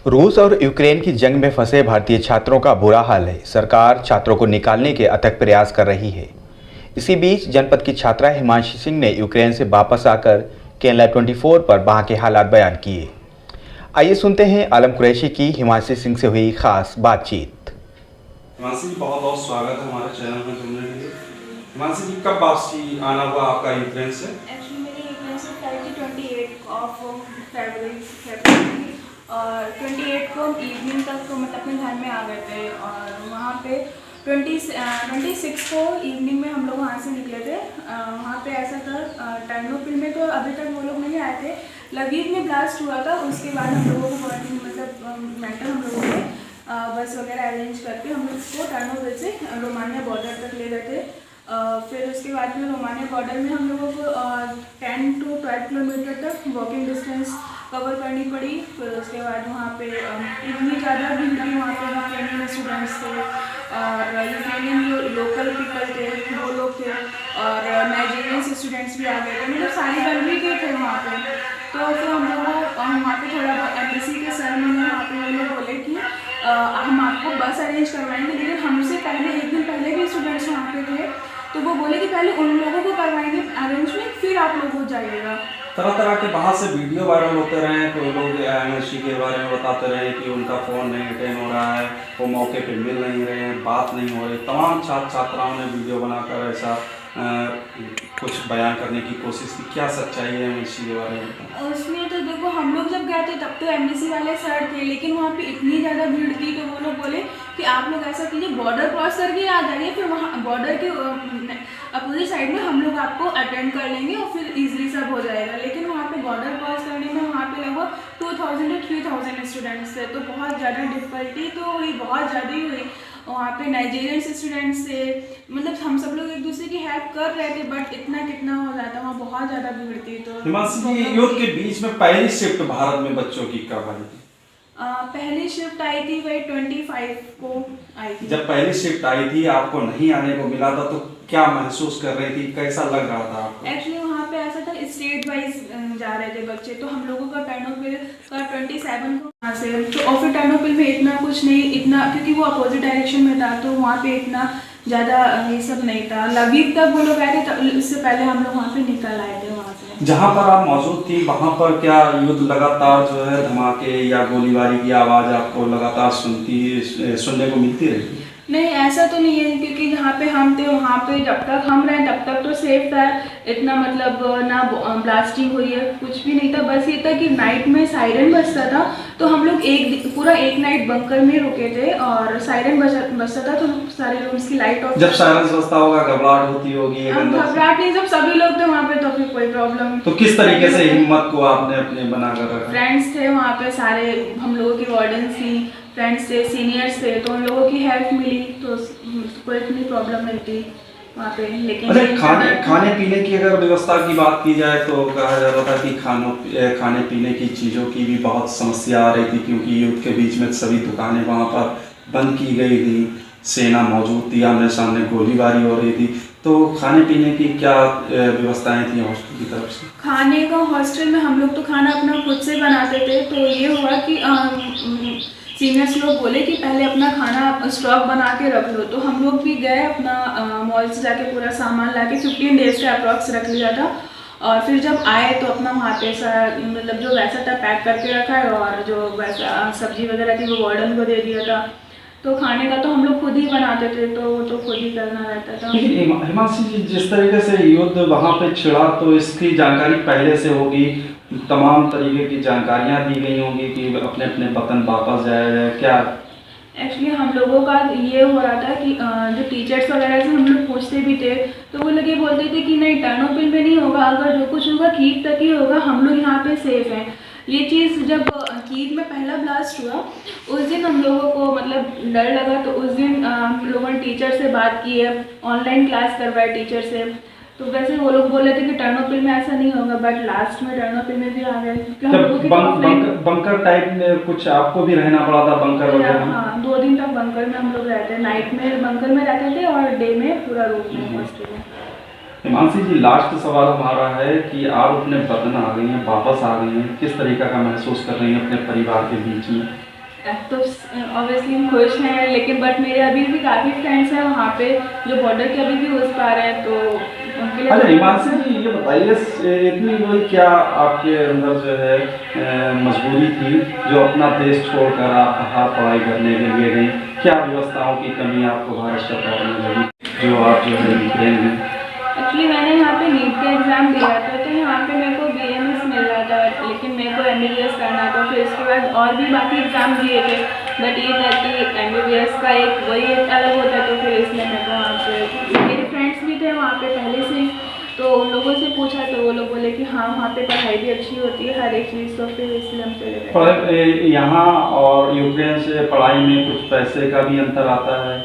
रूस और यूक्रेन की जंग में फंसे भारतीय छात्रों का बुरा हाल है। सरकार छात्रों को निकालने के अथक प्रयास कर रही है। इसी बीच जनपद की छात्रा हिमांशी सिंह ने यूक्रेन से वापस आकर केनला 24 पर वहां के हालात बयान किए। आइए सुनते हैं आलम कुरैशी की हिमांशी सिंह से हुई खास बातचीत। हिमांशी जी, बहुत बहुत स्वागत है हमारे चैनल में जुड़ने के लिए। हिमांशी जी, कब वापसी आना हुआ आपका यूक्रेन से? एक्चुअली मेरी यूक्रेन से फ्लाइट थी 28 फरवरी और 28 को इवनिंग तक तो मतलब अपने घर में आ गए थे। और वहाँ पे 26 को इवनिंग में हम लोग वहाँ से निकले थे। वहाँ पे ऐसा था, टर्नोपिल में तो अभी तक वो लोग नहीं आए थे। लवीव में ब्लास्ट हुआ था, उसके बाद हम लोगों को मतलब मेंटल हम लोगों ने बस वगैरह अरेंज करके हम लोग को टर्नोपिल से रोमानिया बॉर्डर तक ले गए थे। फिर उसके बाद में रोमानिया बॉर्डर में हम लोगों को 10 to 12 किलोमीटर तक वॉकिंग डिस्टेंस कवर करनी पड़ी। फिर उसके बाद वहाँ पे इतनी ज़्यादा भीड़ थी, वहाँ पे यूक्रेनियन स्टूडेंट्स थे और यूक्रेनियन जो लोकल पीपल थे वो लोग थे और नाइजीरियन स्टूडेंट्स भी आ गए थे, मतलब सारी कंट्री के थे वहाँ पे। तो फिर हम लोगों को वहाँ पे थोड़ा बहुत एम्बेसी के सर में वहाँ पे वो लोग बोले कि हम आपको बस अरेंज करवाएंगे, लेकिन हमसे पहले एक दिन पहले भी स्टूडेंट्स वहाँ पे थे, तो वो बोले कि पहले उन लोगों को करवाएंगे अरेंजमेंट, फिर आप लोग हो जाइएगा। तरह तरह के बाहर से वीडियो वायरल होते रहे, तो लोग एमएससी के बारे में बताते रहे कि उनका फ़ोन नहीं अटेंड हो रहा है, वो मौके पे मिल नहीं रहे हैं, बात नहीं हो रही। तमाम छात्र छात्राओं ने वीडियो बनाकर ऐसा कुछ बयान करने की कोशिश की। क्या सच्चाई है एमएससी के बारे में? उसमें तो देखो, हम लोग जब गए थे तब तो एमबीसी वाले सर थे, लेकिन वहाँ पे इतनी ज़्यादा भीड़ थी तो वो लोग बोले कि आप लोग ऐसा कीजिए, बॉर्डर क्रॉस करके आ जाइए, फिर वहाँ बॉर्डर के अपोजिट साइड में हम लोग आपको अटेंड कर लेंगे और फिर ईजिली सब हो जाएगा। लेकिन वहाँ पे बॉर्डर क्रॉस करने में वहाँ पे लगभग 2000 to 3000 स्टूडेंट्स थे, तो बहुत ज़्यादा डिफिकल्टी तो हुई, बहुत ज़्यादा ही हुई। वहाँ पे नाइजीरियन स्टूडेंट्स थे, मतलब हम सब लोग एक दूसरे की हेल्प कर रहे थे, बट इतना कितना हो जाता, वहाँ बहुत ज़्यादा भीड़ थी। तो हिमांशी जी, युद्ध के बीच में पहली शिफ्ट भारत में बच्चों की कब आई थी? पहली शिफ्ट आई थी वही 25 को आई थी। जब पहली शिफ्ट आई थी, आपको नहीं आने को मिला था, तो क्या महसूस कर रही थी, कैसा लग रहा था आपको? एक्चुअली वहाँ पे ऐसा था, स्टेट वाइज जा रहे थे बच्चे, तो हम लोगों का टर्नोपिल का 27 को वहाँ से, तो और फिर टर्नोपिल में इतना कुछ नहीं, इतना क्योंकि वो अपोजिट डायरेक्शन में था, तो वहाँ पे इतना ज़्यादा ये सब नहीं था। लवीव तक वो लोग आए थे, तो इससे पहले हम लोग वहाँ पे निकल आए थे वहाँ से। जहाँ पर आप मौजूद थी वहाँ पर क्या युद्ध लगातार जो है धमाके या गोलीबारी की आवाज़ आपको लगातार सुनने को मिलती रही? नहीं, ऐसा तो नहीं है, क्योंकि जहाँ पे हम थे वहाँ पे जब तक हम रहे तब तक तो सेफ था, इतना मतलब ना ब्लास्टिंग हुई है, कुछ भी नहीं था। बस ये था कि नाइट में सायरन बजता था, तो हम लोग पूरा एक नाइट बंकर में रुके थे और सायरन बजता था, तो सारे रूम्स की लाइट ऑफ। जब सायरन बजता होगा घबराहट होती होगी? घबराहट नहीं, जब सभी लोग थे वहाँ पे तो फिर कोई प्रॉब्लम। तो किस तरीके से हिम्मत को आपने अपने बनाकर रखा? फ्रेंड्स थे वहाँ पे सारे, हम लोगों की वार्डन थी, फ्रेंड्स थे, सीनियर्स थे, तो उन लोगों की हेल्प मिली, तो कोई इतनी प्रॉब्लम नहीं थी वहाँ पे। लेकिन खाने पीने की अगर व्यवस्था की बात की जाए तो कहा जाता था कि खाने पीने की चीज़ों की भी बहुत समस्या आ रही थी, क्योंकि युद्ध के बीच में सभी दुकानें वहाँ पर बंद की गई थी, सेना मौजूद थी, आमने सामने गोलीबारी हो रही थी। तो खाने पीने की क्या व्यवस्थाएं थी हॉस्टल की तरफ से? खाने का हॉस्टल में हम लोग तो खाना अपना खुद से बनाते थे, तो ये हुआ कि सीनियर्स लोग बोले कि पहले अपना खाना स्टॉक बना के रख लो, तो हम लोग भी गए, अपना मॉल से जाके पूरा सामान ला के 15 डेज का अप्रॉक्स रख लिया था। और फिर जब आए तो अपना वहाँ पे मतलब जो वैसा था पैक करके रखा है, और जो वैसा सब्जी वगैरह थी वो वार्डन को दे दिया था। तो खाने का तो हम लोग खुद ही बनाते थे, तो खुद ही करना रहता था। हिमांशी जी, जिस तरीके से युद्ध वहाँ पे छिड़ा, तो इसकी जानकारी पहले से होगी, तमाम तरीके की जानकारियाँ दी गई होंगी कि अपने अपने वतन वापस जाया जाए, क्या? एक्चुअली हम लोगों का ये हो रहा था कि जो टीचर्स वगैरह से हम लोग पूछते भी थे, तो वो लोग ये बोलते थे कि नहीं, टर्नोपिल में नहीं होगा, अगर जो कुछ होगा कीव तक ही होगा, हम लोग यहाँ पे सेफ हैं। ये चीज़ जब कीव में पहला ब्लास्ट हुआ उस दिन हम लोगों को मतलब डर लगा, तो उस दिन हम लोगों ने टीचर से बात की है, ऑनलाइन क्लास करवाए टीचर से। तो वैसे वो लोग बोल रहे थे कि टर्नोपिल में ऐसा नहीं होगा, बट लास्ट में टर्नोपिल में भी आ गए, क्योंकि हम लोगों की बंकर टाइप में कुछ आपको भी रहना पड़ा था बंकर वगैरह में? हाँ, 2 दिन तक बंकर में हम लोग रहते, नाइट में बंकर में रहते थे और डे में पूरा रूम में हॉस्टल में। हिमांशी जी, लास्ट सवाल हमारा है कि आप अपने वतन आ गई हैं, वापस आ गई हैं, किस तरीका का महसूस कर रही हैं अपने परिवार के बीच में? तो ऑब्वियसली हम खुश हैं, लेकिन बट मेरे अभी भी काफ़ी फ्रेंड्स हैं वहाँ पे जो बॉर्डर के अभी भी उस पार हैं, तो उनके लिए अच्छा हिमांशी जी, ये बताइए इतनी बड़ी क्या आपके अंदर जो है मजबूरी थी जो अपना देश छोड़कर आप बाहर पढ़ाई करने के लिए गई? क्या व्यवस्थाओं की कमी आपको भारत सरकार में लगी जो आप जो है यूक्रेन में? एक्चुअली मैंने यहाँ पे नीट का एग्ज़ाम दिया था, तो यहाँ पे मेरे को BAMS मिल रहा था, लेकिन मेरे को MBBS करना था। फिर इसके बाद और भी बाकी एग्ज़ाम दिए थे, बट ये था कि MBBS का एक वही एक अलग होता है, तो फिर इसलिए मेरे को वहाँ पे मेरे फ्रेंड्स भी थे वहाँ पे पहले से, तो उन लोगों से पूछा तो वो लोग बोले कि हाँ वहाँ पे पढ़ाई भी अच्छी होती है हर एक चीज़, तो फिर इसलिए हम चले गए। यहाँ और यूक्रेन से पढ़ाई में कुछ पैसे का भी अंतर आता है,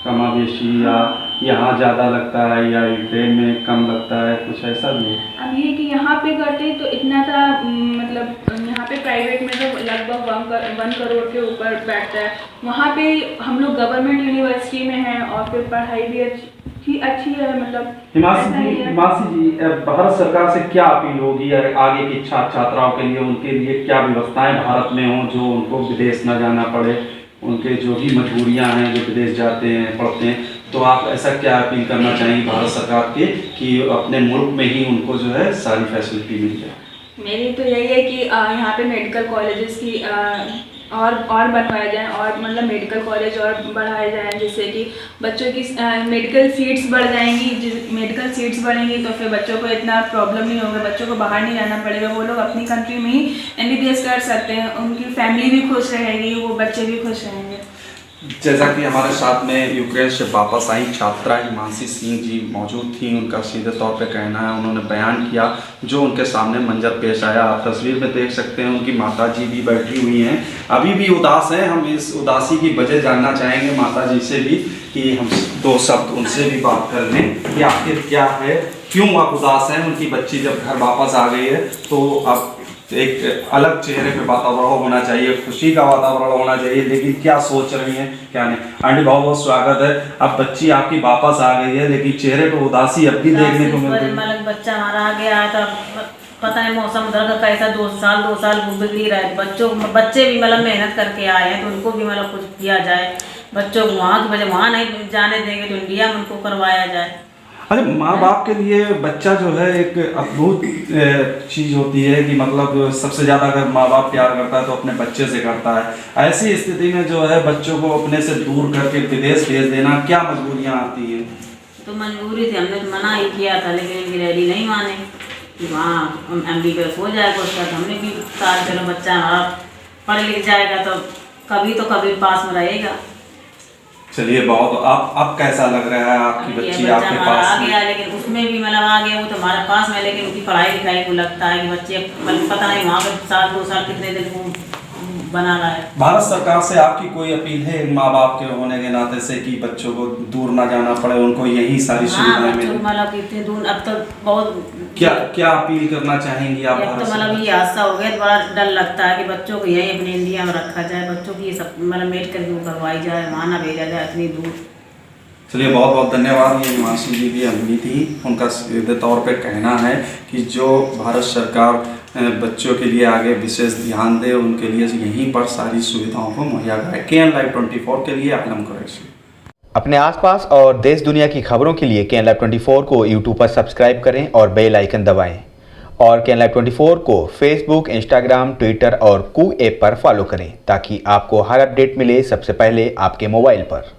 कमा बेशी, या यहाँ ज़्यादा लगता है या यूक्रेन में कम लगता है, कुछ ऐसा भी है? अब ये कि यहाँ पे करते तो इतना था, मतलब यहाँ पे प्राइवेट में तो लगभग 1 करोड़ के ऊपर बैठता है, वहाँ पे हम लोग गवर्नमेंट यूनिवर्सिटी में हैं और फिर पढ़ाई भी अच्छी है, मतलब हिमांशी जी, भारत सरकार से क्या अपील होगी आगे की छात्राओं के लिए? उनके लिए क्या व्यवस्थाएं भारत में हों जो उनको विदेश न जाना पड़े, उनके जो भी मजबूरियां हैं जो विदेश जाते हैं पढ़ते हैं, तो आप ऐसा क्या अपील करना चाहेंगे भारत सरकार के कि अपने मुल्क में ही उनको जो है सारी फैसिलिटी मिल जाए? मेरी तो यही है कि यहाँ पे मेडिकल कॉलेजेस की और बनवाए जाएं, और मतलब मेडिकल कॉलेज और बढ़ाए जाएं, जिससे कि बच्चों की मेडिकल सीट्स बढ़ जाएंगी। मेडिकल सीट्स बढ़ेंगी तो फिर बच्चों को इतना प्रॉब्लम नहीं होगा, बच्चों को बाहर नहीं जाना पड़ेगा, वो लोग अपनी कंट्री में ही MBBS कर सकते हैं, उनकी फैमिली भी खुश रहेगी, वो बच्चे भी खुश रहेंगे। जैसा कि हमारे साथ में यूक्रेन से वापस आई छात्रा हिमांशी सिंह जी मौजूद थी, उनका सीधे तौर पे कहना है, उन्होंने बयान किया जो उनके सामने मंजर पेश आया। आप तस्वीर में देख सकते हैं, उनकी माता जी भी बैठी हुई हैं, अभी भी उदास हैं। हम इस उदासी की वजह जानना चाहेंगे माता जी से भी कि हम 2 शब्द उनसे भी बात कर लें कि आखिर क्या है, क्यों आप उदास हैं। उनकी बच्ची जब घर वापस आ गई है तो अब एक अलग चेहरे पे वातावरण होना चाहिए, खुशी का वातावरण होना चाहिए, लेकिन क्या सोच रही हैं क्या नहीं। आंटी बहुत बहुत स्वागत है। अब बच्ची आपकी वापस आ गई है, लेकिन चेहरे पे उदासी अब भी देखने को मिल रही है। मतलब बच्चा हमारा आ गया था, पता नहीं मौसम उधर का कैसा, 2 साल बिगड़ी रहा है। बच्चे भी मतलब मेहनत करके आए हैं, तो उनको भी मतलब कुछ किया जाए। बच्चों को वहाँ की वजह वहाँ नहीं जाने देंगे तो इंडिया में उनको करवाया जाए। अरे माँ बाप के लिए बच्चा जो है एक अद्भुत चीज़ होती है कि मतलब सबसे ज़्यादा अगर माँ बाप प्यार करता है तो अपने बच्चे से करता है। ऐसी स्थिति में जो है बच्चों को अपने से दूर करके विदेश भेज देना, क्या मजबूरियाँ आती हैं? तो मजबूरी थी, हमने तो मना ही किया था, लेकिन इनकी डैडी नहीं माने कि वहाँ MBBS हो जाएगा। उसका तो हमने भी कहा चलो बच्चा हमारा पढ़ लिख जाएगा तो कभी पास में रहेगा। चलिए बहुत अब कैसा लग रहा है आपकी बच्ची आपके पास आ गया, लेकिन उसमें भी मतलब आ गया, वो तो हमारे पास में, लेकिन उनकी पढ़ाई लिखाई को लगता है कि बच्चे पता नहीं वहाँ पे 2 साल कितने दिन वो बना रहा है। भारत सरकार से आपकी कोई अपील है माँ बाप के होने के नाते से कि बच्चों को दूर ना जाना पड़े, उनको यही सारी सुविधाएं मिले? मतलब इतने दूर अब तो बहुत क्या अपील करना चाहेंगी आप? तो मतलब ये हादसा हो गया, बड़ा डर लगता है कि बच्चों को यही अपने इंडिया में रखा जाए, बच्चों की ये सब मतलब मेडिकल क्यों करवाई जाए, वहाँ ना भेजा जाए इतनी दूर। चलिए बहुत बहुत धन्यवाद। ये हिमांशी जी भी अगली थी, उनका सीधे तौर पे कहना है कि जो भारत सरकार बच्चों के लिए आगे विशेष ध्यान दे, उनके लिए यहीं पर सारी सुविधाओं को मुहैया कराए। KN Live 24 के लिए आलम कुरैशी। अपने आसपास और देश दुनिया की खबरों के लिए KN Live 24 को YouTube पर सब्सक्राइब करें और बेल आइकन दबाएं, और KN Live 24 को Facebook, Instagram, Twitter और कू ऐप पर फॉलो करें ताकि आपको हर अपडेट मिले सबसे पहले आपके मोबाइल पर।